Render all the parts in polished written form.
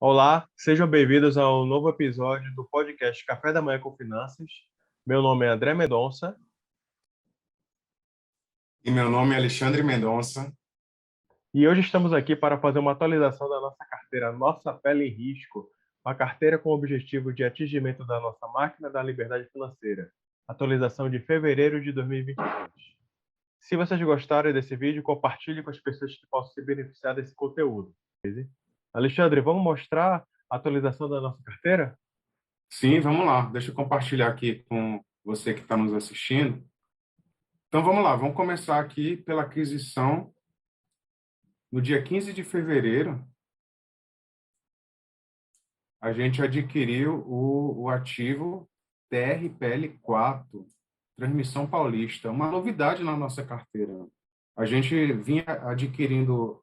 Olá, sejam bem-vindos ao novo episódio do podcast Café da Manhã com Finanças. Meu nome é André Mendonça E meu nome é Alexandre Mendonça. e hoje estamos aqui para fazer uma atualização da nossa carteira Nossa Pele em Risco, uma carteira com o objetivo de atingimento da nossa máquina da liberdade financeira. Atualização de fevereiro de 2022. Se vocês gostarem desse vídeo, compartilhe com as pessoas que possam se beneficiar desse conteúdo. Alexandre, vamos mostrar a atualização da nossa carteira? Sim, vamos lá. Deixa eu compartilhar aqui com você que está nos assistindo. Então vamos lá, vamos começar aqui pela aquisição. No dia 15 de fevereiro, a gente adquiriu o ativo TRPL4, Transmissão Paulista, uma novidade na nossa carteira. A gente vinha adquirindo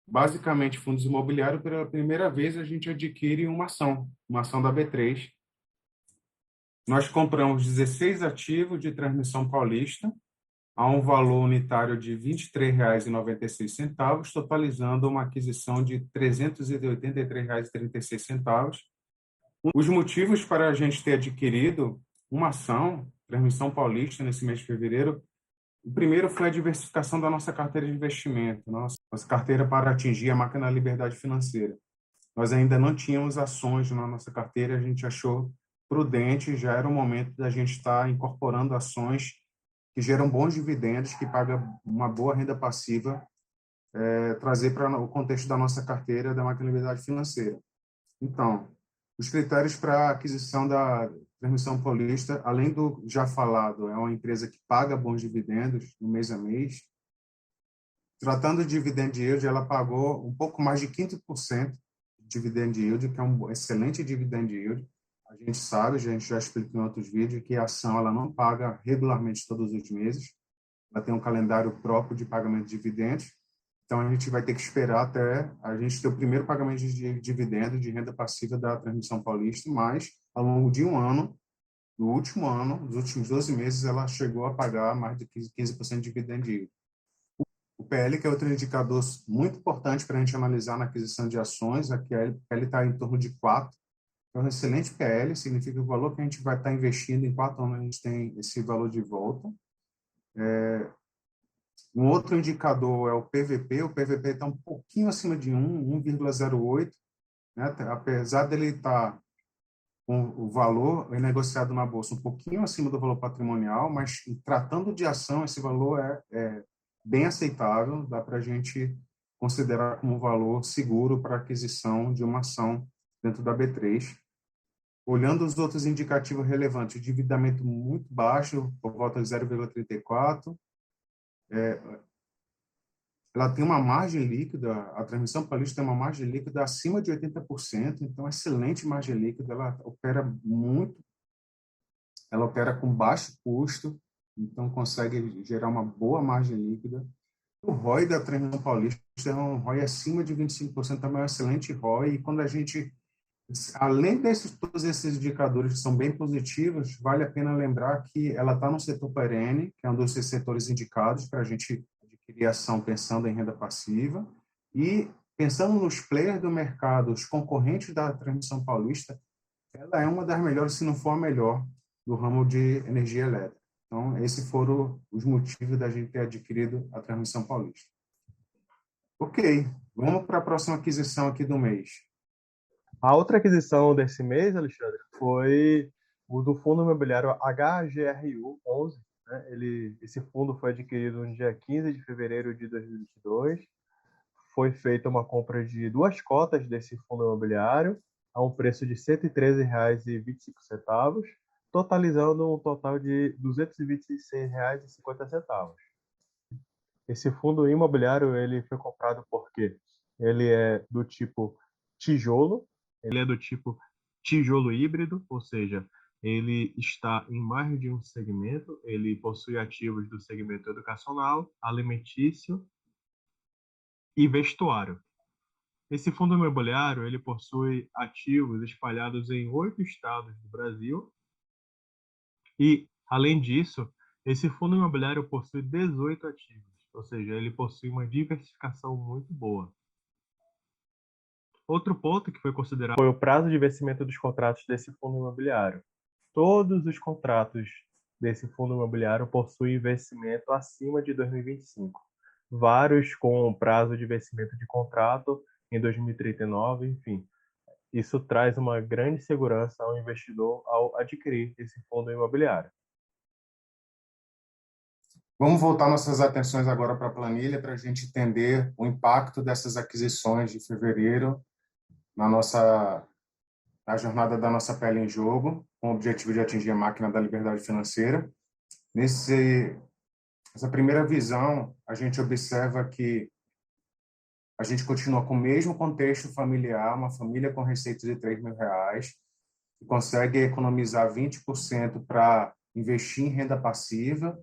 basicamente fundos imobiliários. Pela primeira vez a gente adquire uma ação da B3. Nós compramos 16 ativos de Transmissão Paulista a um valor unitário de R$ 23,96, totalizando uma aquisição de R$ 383,36. Os motivos para a gente ter adquirido uma ação, Transmissão Paulista, nesse mês de fevereiro, o primeiro foi a diversificação da nossa carteira de investimento, nossa carteira para atingir a máquina da liberdade financeira. Nós ainda não tínhamos ações na nossa carteira, a gente achou prudente, já era o momento da gente estar incorporando ações que geram bons dividendos, que pagam uma boa renda passiva, trazer para o contexto da nossa carteira da máquina de liberdade financeira. Então, os critérios para a aquisição da Transmissão Paulista, além do já falado, é uma empresa que paga bons dividendos no mês a mês. Tratando de dividend yield, ela pagou um pouco mais de 15% de dividend yield, que é um excelente dividend yield. A gente sabe, a gente já explicou em outros vídeos, que a ação ela não paga regularmente todos os meses. Ela tem um calendário próprio de pagamento de dividendos. Então, a gente vai ter que esperar até a gente ter o primeiro pagamento de dividendo de renda passiva da Transmissão Paulista, mas, ao longo de um ano, no último ano, nos últimos 12 meses, ela chegou a pagar mais de 15% de dividend yield. O PL, que é outro indicador muito importante para a gente analisar na aquisição de ações, aqui a PL está em torno de 4. É um excelente PL, significa que o valor que a gente vai estar investindo em 4 anos, a gente tem esse valor de volta. Um outro indicador é o PVP. O PVP está um pouquinho acima de 1,08, né? Apesar dele estar com o valor negociado na bolsa um pouquinho acima do valor patrimonial, mas tratando de ação, esse valor é bem aceitável, dá para a gente considerar como um valor seguro para aquisição de uma ação dentro da B3. Olhando os outros indicativos relevantes, o endividamento muito baixo, por volta de 0,34, ela tem uma margem líquida, a Transmissão Paulista tem uma margem líquida acima de 80%, então excelente margem líquida, ela opera com baixo custo, então consegue gerar uma boa margem líquida. O ROI da Transmissão Paulista é um ROI acima de 25%, também é um excelente ROI, e quando a gente, além todos esses indicadores que são bem positivos, vale a pena lembrar que ela está no setor perene, que é um dos setores indicados para a gente adquirir ação pensando em renda passiva, e pensando nos players do mercado, os concorrentes da Transmissão Paulista, ela é uma das melhores, se não for a melhor, do ramo de energia elétrica. Então, esses foram os motivos da gente ter adquirido a Transmissão Paulista. Ok, vamos para a próxima aquisição aqui do mês. A outra aquisição desse mês, Alexandre, foi o do fundo imobiliário HGRU 11. Né? Esse fundo foi adquirido no dia 15 de fevereiro de 2022. Foi feita uma compra de duas cotas desse fundo imobiliário a um preço de R$ 113,25, totalizando um total de R$ 226,50. Esse fundo imobiliário ele foi comprado porque ele é do tipo tijolo, ele é do tipo tijolo híbrido, ou seja, ele está em mais de um segmento, ele possui ativos do segmento educacional, alimentício e vestuário. Esse fundo imobiliário ele possui ativos espalhados em 8 estados do Brasil e, além disso, esse fundo imobiliário possui 18 ativos, ou seja, ele possui uma diversificação muito boa. Outro ponto que foi considerado foi o prazo de vencimento dos contratos desse fundo imobiliário. Todos os contratos desse fundo imobiliário possuem vencimento acima de 2025. Vários com prazo de vencimento de contrato em 2039, enfim. Isso traz uma grande segurança ao investidor ao adquirir esse fundo imobiliário. Vamos voltar nossas atenções agora para a planilha para a gente entender o impacto dessas aquisições de fevereiro na jornada da nossa pele em jogo, com o objetivo de atingir a máquina da liberdade financeira. Essa primeira visão, a gente observa que a gente continua com o mesmo contexto familiar, uma família com receita de R$ 3.000, que consegue economizar 20% para investir em renda passiva,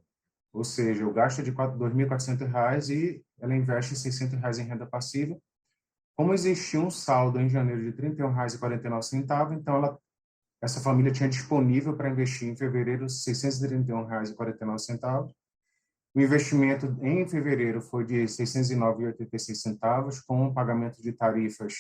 ou seja, o gasto é de R$ 2.400 e ela investe R$ 600 em renda passiva. Como existia um saldo em janeiro de R$ 31,49, então essa família tinha disponível para investir em fevereiro R$ 631,49. O investimento em fevereiro foi de R$ 609,86, com um pagamento de tarifas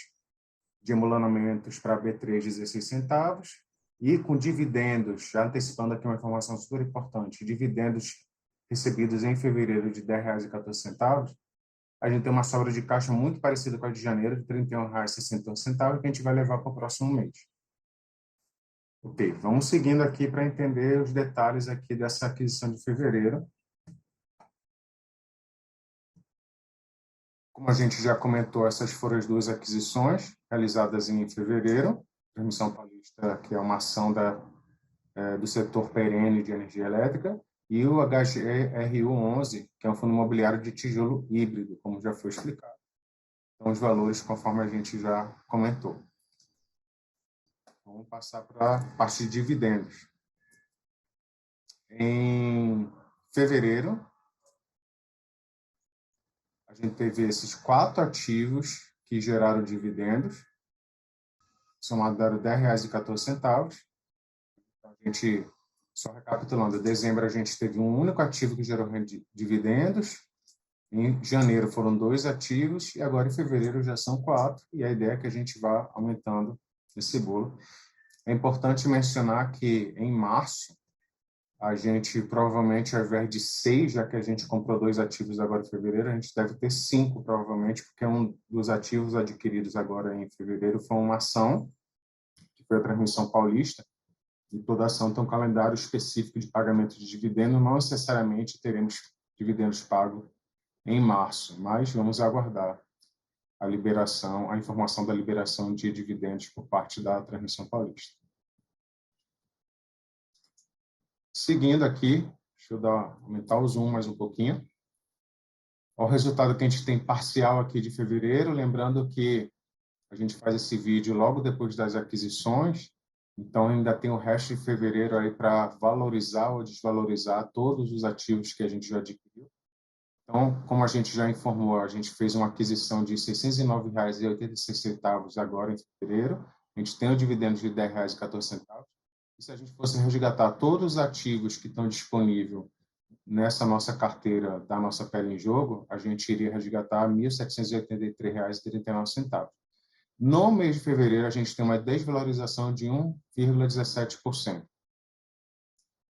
de emolumentados para B3 de 16 centavos e com dividendos, já antecipando aqui uma informação super importante, dividendos recebidos em fevereiro de R$ 10,14, a gente tem uma sobra de caixa muito parecida com a de janeiro, de R$ 31,61, que a gente vai levar para o próximo mês. Ok, vamos seguindo aqui para entender os detalhes aqui dessa aquisição de fevereiro. Como a gente já comentou, essas foram as duas aquisições realizadas em fevereiro. Transmissão Paulista, que é uma ação do setor perene de energia elétrica, e o HGRU11, que é um fundo imobiliário de tijolo híbrido, como já foi explicado. Então, os valores, conforme a gente já comentou. Vamos passar para a parte de dividendos. Em fevereiro, a gente teve esses 4 ativos que geraram dividendos, somado deram R$ 10,14. Então, a gente, só recapitulando, em dezembro a gente teve um único ativo que gerou dividendos, em janeiro foram 2 ativos e agora em fevereiro já são 4, e a ideia é que a gente vá aumentando esse bolo. É importante mencionar que em março a gente provavelmente, ao invés de 6, já que a gente comprou 2 ativos agora em fevereiro, a gente deve ter 5 provavelmente, porque um dos ativos adquiridos agora em fevereiro foi uma ação, que foi a Transmissão Paulista, e toda ação tem um calendário específico de pagamento de dividendos, não necessariamente teremos dividendos pagos em março, mas vamos aguardar a informação da liberação de dividendos por parte da Transmissão Paulista. Seguindo aqui, deixa eu aumentar o zoom mais um pouquinho. O resultado que a gente tem parcial aqui de fevereiro, lembrando que a gente faz esse vídeo logo depois das aquisições, então ainda tem o resto de fevereiro aí para valorizar ou desvalorizar todos os ativos que a gente já adquiriu. Então, como a gente já informou, a gente fez uma aquisição de R$ 609,86 agora em fevereiro. A gente tem o dividendo de R$ 10,14. E se a gente fosse resgatar todos os ativos que estão disponíveis nessa nossa carteira da nossa pele em jogo, a gente iria resgatar R$ 1.783,39. No mês de fevereiro, a gente tem uma desvalorização de 1,17%.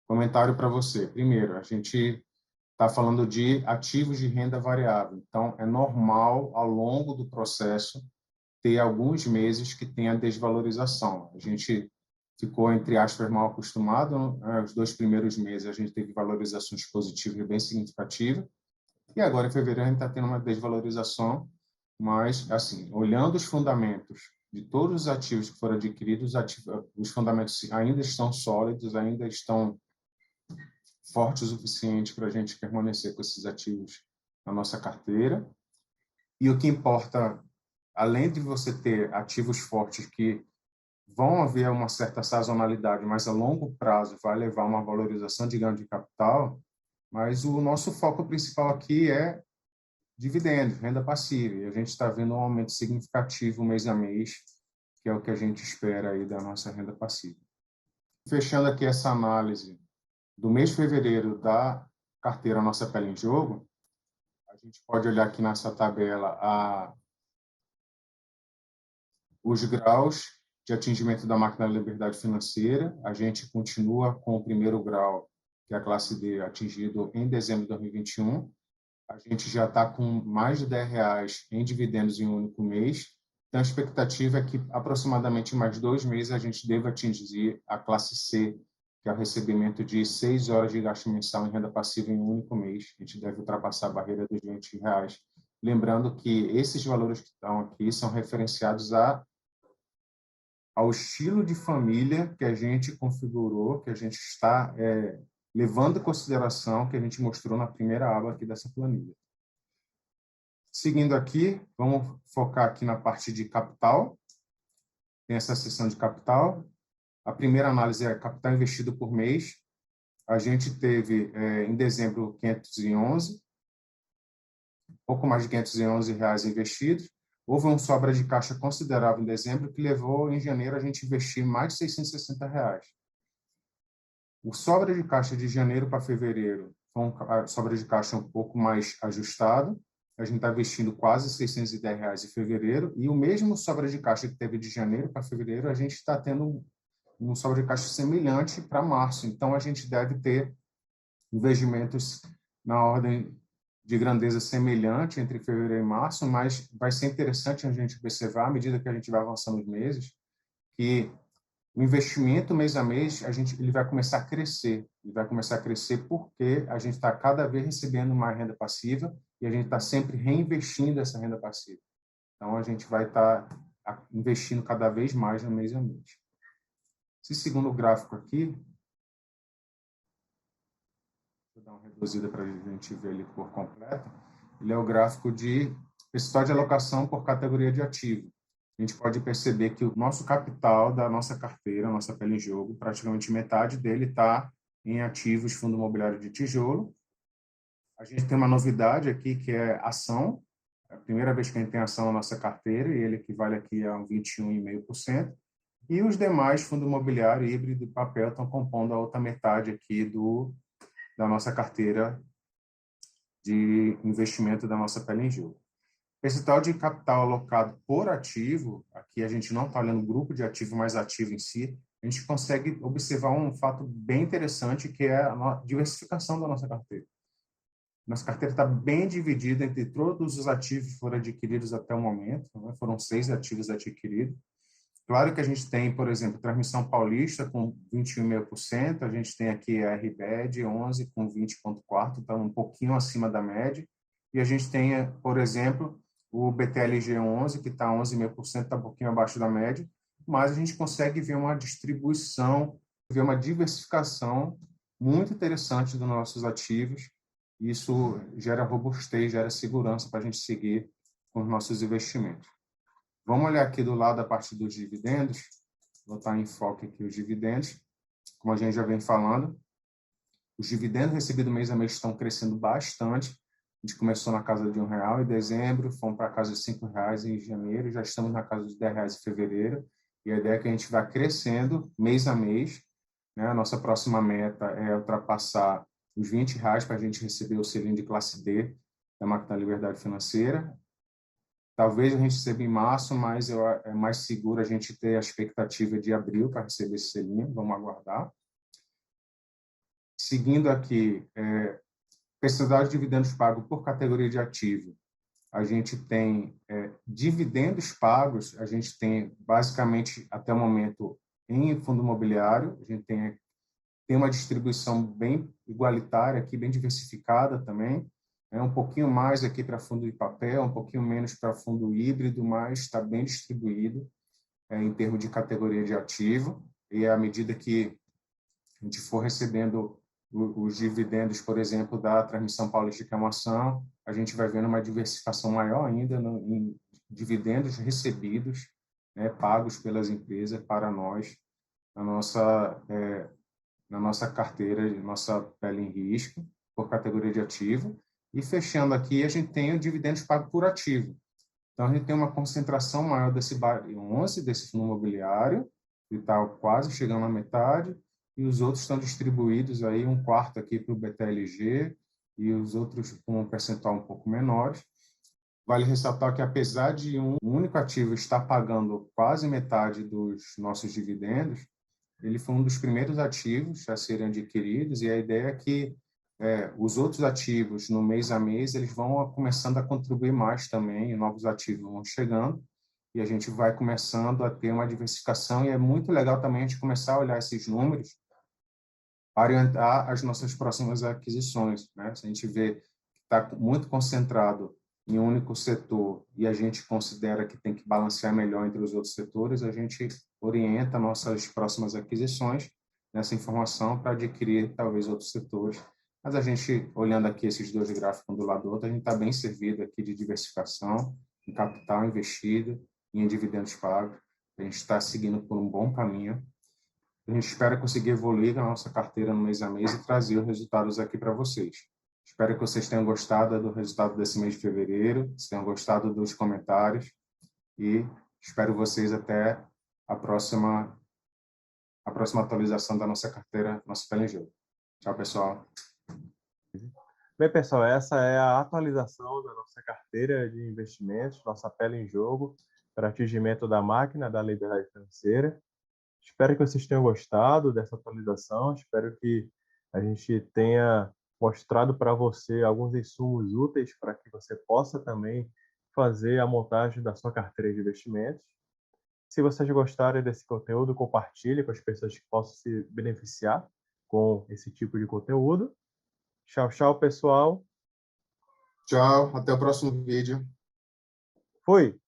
Comentário para você. Primeiro, a gente está falando de ativos de renda variável. Então, é normal, ao longo do processo, ter alguns meses que tenha desvalorização. A gente ficou, entre aspas, mal acostumado. Os 2 primeiros meses a gente teve valorizações positivas bem significativas. E agora, em fevereiro, a gente está tendo uma desvalorização. Mas, assim, olhando os fundamentos de todos os ativos que foram adquiridos, os fundamentos ainda estão sólidos, ainda estão forte o suficiente para a gente permanecer com esses ativos na nossa carteira. E o que importa, além de você ter ativos fortes que vão haver uma certa sazonalidade, mas a longo prazo vai levar a uma valorização de ganho de capital, mas o nosso foco principal aqui é dividendos, renda passiva, e a gente está vendo um aumento significativo mês a mês, que é o que a gente espera aí da nossa renda passiva. Fechando aqui essa análise do mês de fevereiro da carteira Nossa Pele em Jogo, a gente pode olhar aqui nessa tabela os graus de atingimento da máquina da liberdade financeira. A gente continua com o primeiro grau, que é a classe D, atingido em dezembro de 2021. A gente já está com mais de R$ 10 em dividendos em um único mês. Então, a expectativa é que, aproximadamente em mais 2 meses, a gente deva atingir a classe C, que é o recebimento de 6 horas de gasto mensal em renda passiva em um único mês. A gente deve ultrapassar a barreira dos R$ 20. Lembrando que esses valores que estão aqui são referenciados ao estilo de família que a gente configurou, que a gente está levando em consideração, que a gente mostrou na primeira aba aqui dessa planilha. Seguindo aqui, vamos focar aqui na parte de capital. Tem essa seção de capital. A primeira análise é capital investido por mês. A gente teve, em dezembro, 511, pouco mais de R$ 511 investidos. Houve uma sobra de caixa considerável em dezembro, que levou, em janeiro, a gente investir mais de R$ 660. O sobra de caixa de janeiro para fevereiro foi a sobra de caixa um pouco mais ajustado. A gente está investindo quase R$ 610 em fevereiro, e o mesmo sobra de caixa que teve de janeiro para fevereiro, a gente está tendo um sobra de caixa semelhante para março. Então, a gente deve ter investimentos na ordem de grandeza semelhante entre fevereiro e março, mas vai ser interessante a gente observar, à medida que a gente vai avançando os meses, que o investimento mês a mês, ele vai começar a crescer. Ele vai começar a crescer porque a gente está cada vez recebendo mais renda passiva e a gente está sempre reinvestindo essa renda passiva. Então, a gente vai estar investindo cada vez mais no mês a mês. Esse segundo gráfico aqui, vou dar uma reduzida para a gente ver ele por completo, ele é o gráfico de percentual de alocação por categoria de ativo. A gente pode perceber que o nosso capital da nossa carteira, a nossa pele em jogo, praticamente metade dele está em ativos fundo imobiliário de tijolo. A gente tem uma novidade aqui, que é ação. É a primeira vez que a gente tem ação na nossa carteira, e ele equivale aqui a 21,5%. E os demais, fundo imobiliário, híbrido e papel, estão compondo a outra metade aqui da nossa carteira de investimento da nossa pele em jogo. Percentual de capital alocado por ativo, aqui a gente não está olhando o grupo de ativo, mas ativo em si, a gente consegue observar um fato bem interessante, que é a diversificação da nossa carteira. Nossa carteira está bem dividida entre todos os ativos que foram adquiridos até o momento, né? Foram 6 ativos adquiridos. Claro que a gente tem, por exemplo, Transmissão Paulista com 21,5%, a gente tem aqui a RBED 11 com 20,4%, então um pouquinho acima da média, e a gente tem, por exemplo, o BTLG 11, que está 11,5%, está um pouquinho abaixo da média, mas a gente consegue ver uma distribuição, ver uma diversificação muito interessante dos nossos ativos. Isso gera robustez, gera segurança para a gente seguir com os nossos investimentos. Vamos olhar aqui do lado a parte dos dividendos. Vou botar em foco aqui os dividendos. Como a gente já vem falando, os dividendos recebidos mês a mês estão crescendo bastante. A gente começou na casa de R$ 1 em dezembro, fomos para a casa de R$ 5 em janeiro, já estamos na casa de R$ 10 em fevereiro. E a ideia é que a gente vá crescendo mês a mês, né? A nossa próxima meta é ultrapassar os R$ 20 para a gente receber o selinho de classe D da máquina da liberdade financeira. Talvez a gente receba em março, mas é mais seguro a gente ter a expectativa de abril para receber esse selinho. Vamos aguardar. Seguindo aqui, percentual de dividendos pagos por categoria de ativo. A gente tem dividendos pagos, a gente tem basicamente, até o momento, em fundo imobiliário, a gente tem uma distribuição bem igualitária aqui, bem diversificada também. Um pouquinho mais aqui para fundo de papel, um pouquinho menos para fundo híbrido, mas está bem distribuído em termos de categoria de ativo. E à medida que a gente for recebendo os dividendos, por exemplo, da Transmissão Paulista, que é uma ação, a gente vai vendo uma diversificação maior ainda em dividendos recebidos, né, pagos pelas empresas para nós, na nossa carteira, nossa pele em risco, por categoria de ativo. E fechando aqui, a gente tem o dividendos pago por ativo. Então, a gente tem uma concentração maior desse BAR 11, desse fundo imobiliário, que está quase chegando à metade, e os outros estão distribuídos aí, 1/4 aqui para o BTLG, e os outros com um percentual um pouco menores. Vale ressaltar que, apesar de um único ativo estar pagando quase metade dos nossos dividendos, ele foi um dos primeiros ativos a serem adquiridos, e a ideia é que os outros ativos, no mês a mês, eles vão começando a contribuir mais também, e novos ativos vão chegando, e a gente vai começando a ter uma diversificação, e é muito legal também a gente começar a olhar esses números para orientar as nossas próximas aquisições, né? Se a gente vê que está muito concentrado em um único setor e a gente considera que tem que balancear melhor entre os outros setores, a gente orienta nossas próximas aquisições nessa informação para adquirir talvez outros setores. Mas a gente, olhando aqui esses dois gráficos um do lado do outro, a gente está bem servido aqui de diversificação, em capital investido e em dividendos pagos. A gente está seguindo por um bom caminho. A gente espera conseguir evoluir a nossa carteira no mês a mês e trazer os resultados aqui para vocês. Espero que vocês tenham gostado do resultado desse mês de fevereiro, que tenham gostado dos comentários e espero vocês até a próxima atualização da nossa carteira, nosso PLG. Tchau, pessoal. Bem, pessoal, essa é a atualização da nossa carteira de investimentos, nossa pele em jogo, para atingimento da máquina da liberdade financeira. Espero que vocês tenham gostado dessa atualização. Espero que a gente tenha mostrado para você alguns insumos úteis para que você possa também fazer a montagem da sua carteira de investimentos. Se vocês gostarem desse conteúdo, compartilhe com as pessoas que possam se beneficiar com esse tipo de conteúdo. Tchau, tchau, pessoal. Tchau, até o próximo vídeo. Fui!